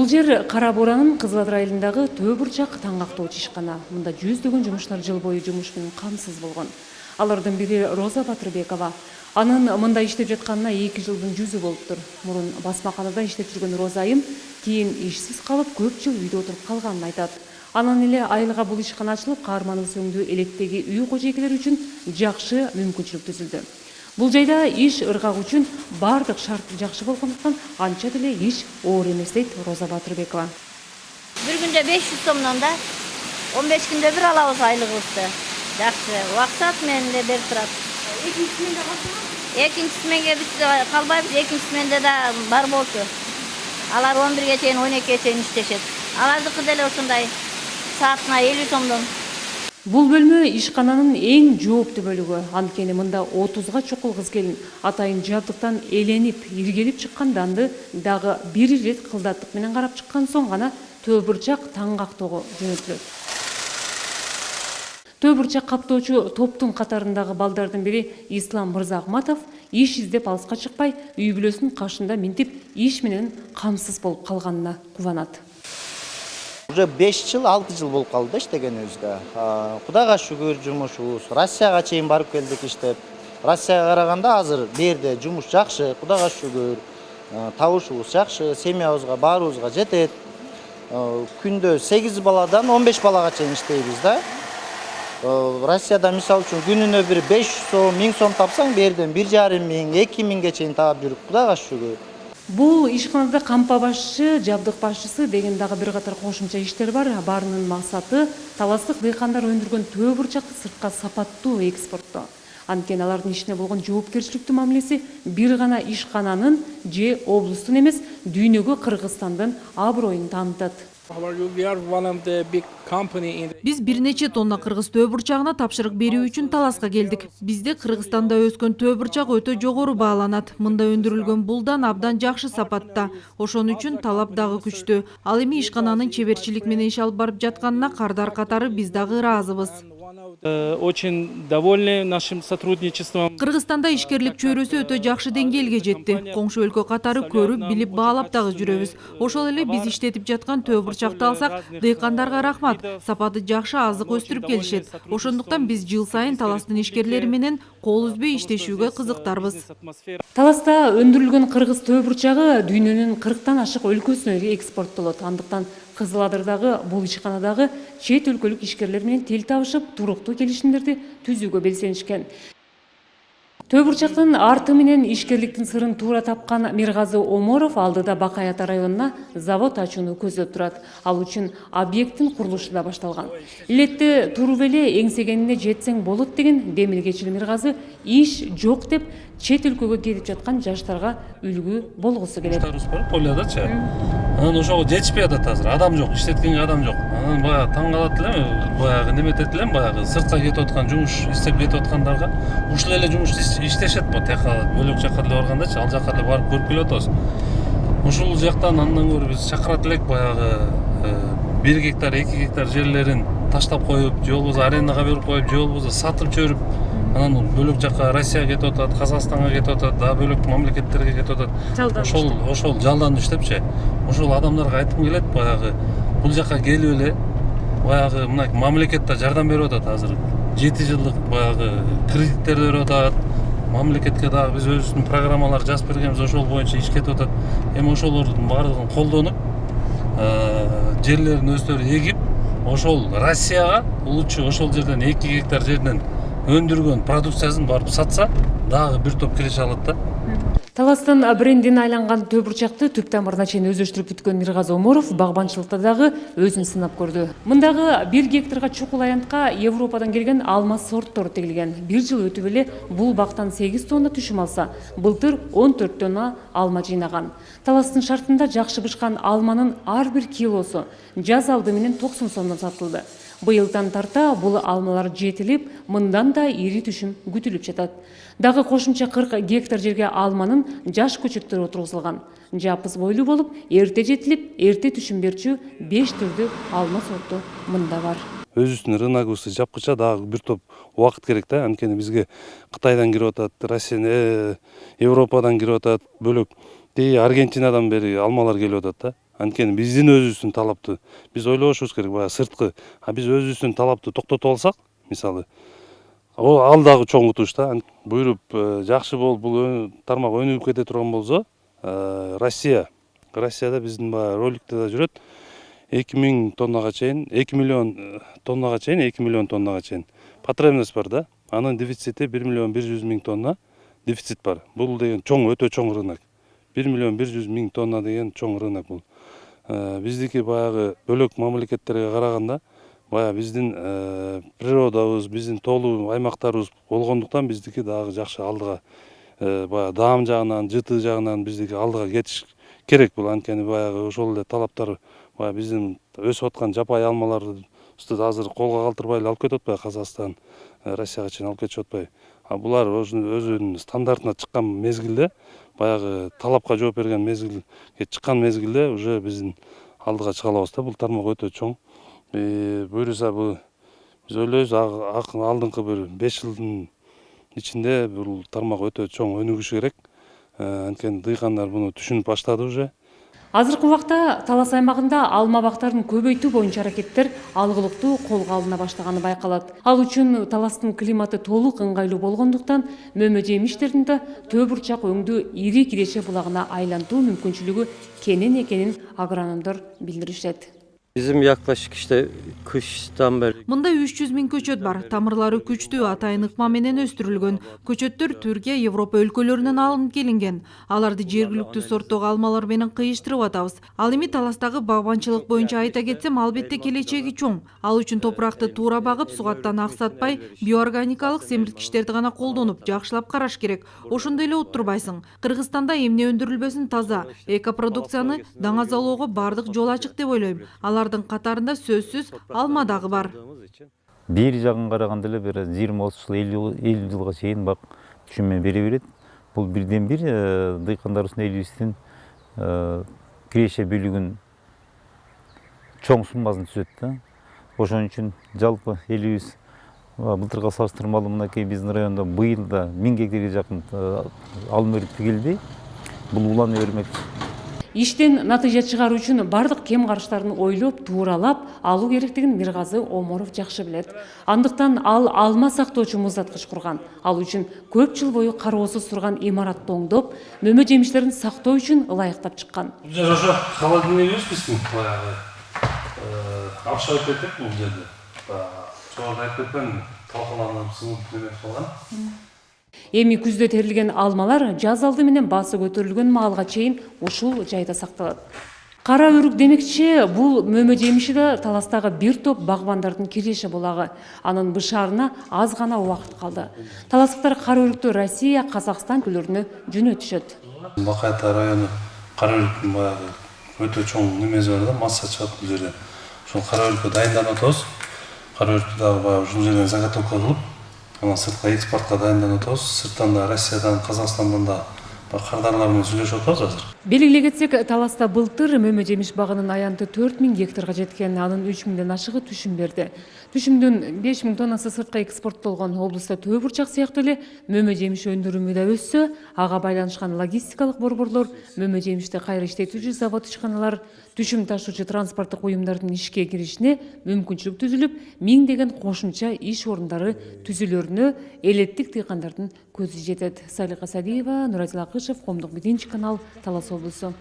Бул жер Кара Буранын Кызыл Ат районундагы Төө Бурчак таң актоочу ишкана. Мында жүздөгөн жумушчулар жыл бою жумуш менен камсыз болгон. Алардын бири Роза Батырбекова. Анын мында иштеп жатканына 2 жылдын жүзү болуптур. Мурун басмаканада иштеп жүргөн Роза айым кийин ишсиз калып көп жыл үйдө отуруп калганын айтат. Анан эле айылга бул ишкана ачылып, каарманыбыз өңдүү электеги үй кожойкелери үчүн жакшы мүмкүнчүлүк түзүлдү. Бул жайда иш ыргак үчүн бардык шарт жакшы болгондуктан анча деле иш оор эмес дейт Роза Батырбекова. Bir günde 500 сомдон да 15 күндө бир алабыз айлыгыбызды. Жакшы, убакыт менен де берип турат. Экинчи сменде калсаңыз? Экинчи сменге биз калбайбыз, экинчи сменде да бар болчу. Алар 11ге чейин, 12ге чейин иштешет. Алардыкы деле ушундай саатына 50 сомдон. Бул бөлмө ишкананын эң жооптуу бөлүгү. Анткени мында 30га чукул кыз келин атайын жабдыктан эленип, иргелип чыккан данды дагы бир ирет кылдаттык менен карап чыккан соң гана Төө Бурчак таң актоого жөнөтүлөт. Төө Бурчак каптоочу топтун катарындагы балдардын бири Ислам Мырзахматов иш издеп алыска чыкпай, үй бүлөсүнүн кашында минтип иш менен камсыз болуп калганына кубанат. Уже 5 жыл, 6 жыл болуп калды иштегенибизге. Кудайга шүгүр жумушубуз. Россияга чейин барып келдик иштеп. Россияга караганда азыр берде жумуш жакшы, кудайга шүгүр. Табышыбыз жакшы, семьябызга баарыбызга жетет. Күндө 8 баладан 15 балага чейин иштейбиз да. Россияда мисал үчүн күнүнө бир 500 сом, 1000 сом тапсаң, берден 1,5 миң, 2 миңге чейин таап жүрүп, кудайга шүгүр. Бул ишканада кампа башчысы, жабдык башчысы деген дагы бир катар кошумча иштер бар. Баарынын максаты таластык дыйкандар өндүргөн Төө Бурчакты сыртка сапаттуу экспорттоо. Анткени алардын ишине болгон жоопкерчиликтүү мамилеси бир гана ишкананын же облустун эмес, дүйнөгө Кыргызстандын аброюн таанытат. Биз бир нече тонна кыргыз Төө Бурчагына тапшырык берүү үчүн таласка келдик. Бизде Кыргызстанда өскөн Төө Бурчак өтө жогору бааланат. Мында өндүрүлгөн булдан абдан жакшы сапатта. Ошон үчүн талап дагы күчтүү. Ал эми ишкананын чеберчилик менен иш алып барып жатканына кардар катары биз дагы ыраазыбыз. Очень довольны нашим сотрудничеством. Кыргызстанда ишкерлик чөйрөсү өтө жакшы деңгээлге жетти. Коңшу өлкө катары көрүп, билип, баалап дагы жүрөбүз. Ошол эле биз иштетип жаткан Төө Бурчакты алсак, дыйкандарга рахмат. Сапаты жакшы азык өстүрүп келишет. Ошондуктан биз жыл сайын таластын ишкерлери менен кол үзбөй иштешүүгө кызыктарбыз. Таласта өндүрүлгөн кыргыз Төө Бурчагы дүйнөнүн 40тан ашык өлкөсүнө экспорттолот. Андыктан Кызыл Адырдагы бул ишканадагы чет өлкөлүк ишкерлер менен тил табышып, туруктуу келишимдерди түзүүгө белсенишкен. Төө Бурчактын арты менен ишкерликтин сырын туура тапкан Миргазы Оморов алдыда Бакай Ата районуна завод ачууну көздөп турат. Ал үчүн объекттин курулушу да башталган. Илетти туруп эле эңсегенине жетсең болот деген демилгечил Миргазы иш жок деп чет өлкөгө кетип жаткан жаштарга үлгү болгусу келет. Полядачы. Анан ошого жетишпей атат азыр. Адам жок, иштеткенге адам жок. Анан баягы таң калат элем, баягы неметет элем, баягы сыртка кетип аткан жумуш иштеп кетип аткандарга ушул эле жумуш иштешет го тияка бөлөк жакка деле баргандачы, ал жакка деле барып көрүп келип атабыз. Ушул жактан андан көрүп биз чакырат элек баягы 1 гектар, 2 гектар жерлерин таштап коюп, же болбосо арендага берип коюп, же болбосо сатып жөрүп, анан бөлөк жакка Россияга кетип атат, Казакстанга кетип атат, да бөлөк мамлекеттерге кетип атат. Ошол жалданып иштепчи. Ошол адамдарга айткым келет, баягы бул жакка келип эле баягы мына мамлекетте жардам берип атат азыр. 7 жылдык баягы кредиттер берип атат. Мамлекетке дагы биз өзүбүздүн программалар жазып бергенбиз, ошол боюнча иш кетип атат. Эми ошолордун баардыгын колдонуп, жерлерин өздөрү эгип, ошол Россияга улучу ошол жерден 2 гектар жерден өндүргөн продукциясын барып сатса, дагы бир топ киреше алат да. Таластын брендине айланган Төө Бурчакты түп тамырына чейин өздөштүрүп бүткөн Миргазы Оморов багбанчылыкта дагы өзүн сынап көрдү. Мындагы 1 гектарга чукул аянтка Европадан келген алма сорттор тегилген. Бир жыл өтүп эле бул бактан 8 тонна түшүм алса, былтыр 14 тонна алма жыйнаган. Таластын шартында жакшы бышкан алманын ар бир килосу жаз алды менен 90 сомдон сатылды. Быйылдан тарта бул алмалар жетилип, мындан да ири түшүм күтүлүп жатат. Дагы кошумча 40 гектар жерге алманын жаш көчөттөрү отургузулган. Жапыз бойлуу болуп, эрте жетилип, эрте түшүм берчү 5 түрдүү алма сорту мында бар. Өзүбүздүн рыногубузду жапкыча дагы бир топ убакыт керек да. Анткени бизге Кытайдан кирип атат, Россиядан, Европадан кирип атат, бөлөк Аргентинадан бери алмалар келип атат да. Анткени биздин өзүбүздүн талапты биз ойлобошубуз керек, баягы сырткы. Биз өзүбүздүн талапты токтотуп алсак, мисалы, ал дагы чоң утуш да. Буйруп жакшы болуп бул тармак өнүгүп кете турган болсо, Россияда биздин баягы роликте да жүрөт. 2000 тоннага чейин, 2 миллион тоннага чейин, 2 миллион тоннага чейин потребность бар да. Анын дефицити 1 миллион 100 миң тонна дефицит бар. Бул деген өтө чоң рынок. 1 миллион 100 миң тонна деген чоң рынок бул. Биздики баягы бөлөк мамлекеттерге караганда баягы биздин природабыз, биздин тоолуу аймактарыбыз болгондуктан биздики дагы жакшы алдыга, баягы даам жагынан, жыты жагынан биздики алдыга кетиш керек. Бул анткени баягы ошол эле талаптар баягы биздин өсүп аткан жапайы алмаларды азыр колго калтырбай эле алып кетип атпайбы, Казакстан, Россияга чейин алып кетип атпайбы. Булар өзүнүн стандартына чыккан мезгилде, баягы талапка жооп берген мезгилге чыккан мезгилде уже биздин алдыга чыга алабыз да. Бул тармак өтө чоң. Буюрса биз ойлойбуз, алдыңкы бир 5 жылдын ичинде бул тармак өтө чоң өнүгүшү керек. Анткени дыйкандар буну түшүнүп баштады уже. Азыркы убакта Талас аймагында алма бактарын көбөйтүү боюнча аракеттер алгылыктуу колго алына баштаганы байкалат. Ал үчүн Таластын климаты толук ыңгайлуу болгондуктан мөмө жемиштердин да төө бурчак өңдүү ири киреше булагына айлантуу мүмкүнчүлүгү кенен экенин агрономдор билдиришет. Bizim yaklaşık işte kıştan beri Мында 300 миң көчөт бар. Тамырлары күчтүү, атайын ыкма менен өстүрүлгөн. Көчөттөр Түркия, Европа өлкөлөрүнөн алынып келинген. Аларды жергиликтүү сорттогу алмалар менен кыйыштырып атабыз. Ал эми Таластагы багбанчылык боюнча айта кетсем, албетте келечеги чоң. Ал үчүн топуракты туура багып, сугаттан аксатпай, биоорганикалык семирткичтерди гана колдонуп, жакшылап караш керек. Ошондой эле уттурбайсың. Кыргызстанда эмне өндүрүлбөсүн таза, экопродукцияны даңазалоого бардык жол ачык деп ойлойм. Алардын катарында сөзсүз алма дагы бар. Бери жагын караганда эле бир 20-30 жыл 50 жылга чейин бак түшүнмө бере берет. Бул бирден бир дыйкандарыбыздын элибиздин киреше бөлүгүн чоң суммасын түзөт да. Ошон үчүн жалпы элибиз былтырга салыштырмалуу мынакей биздин райондо быйыл да 1000 гектарга жакын алма өрүп тигилди. Бул улана бермекчи. Иштен натыйжа чыгаруу үчүн бардык кем карыштарын ойлоп, тууралап алуу керектигин Миргазы Оморов жакшы билет. Андыктан ал алма сактоочу муздаткыч курган. Ал үчүн көп жыл бою кароосуз турган имаратты оңдоп, мөмө жемиштерин сактоо үчүн ылайыктап чыккан. Ошо холодильник биздин баягы акча өтөп кетет бул жерде. Жогоруда айтып кеткен талкаланып сынып неме кылган. Эми күздө терилген алмалар жаз алды менен баасы көтөрүлгөн маалга чейин ушул жайда сакталат. Кара өрүк демекчи, бул мөмө жемиши да Таластагы бир топ багбандардын киреше булагы. Анын бышаарына аз гана убакыт калды. Таластыктар кара өрүктү Россия, Казакстан өлкөлөрүнө жөнөтүшөт. Бакайта району кара өрүктүн баягы өтө чоң немеси бар да, масса чыгат бул жерде. Ошол кара өрүккө дайынданып атабыз. Кара өрүктү дагы баягы ушул жерден заготовка кылып, анан сыртка экспортко дайынданып атабыз. Сырттан да, Россиядан, Казакстандан да кардарлар менен сүйлөшүп атабыз азыр. Белгилей кетсек, Таласта былтыр мөмө жемиш багынын аянты 4000 гектарга жеткен, анын 3000ден ашыгы түшүм берди. Түшүмдүн 5000 тоннасы сыртка экспорттолгон. Облуста төө бурчак сыяктуу эле мөмө жемиш өндүрүмү да өссө, ага байланышкан логистикалык борборлор, мөмө жемишти кайра иштетүүчү завод ишканалар, түшүм ташуучу транспорттук уюмдардын ишке киришине мүмкүнчүлүк түзүлүп, миңдеген кошумча иш орундары түзүлөрүнө элеттик дыйкандардын көзү жетет. Салика Садиева, Нуразил Акышев, Коомдук 1 канал, Талас облусу.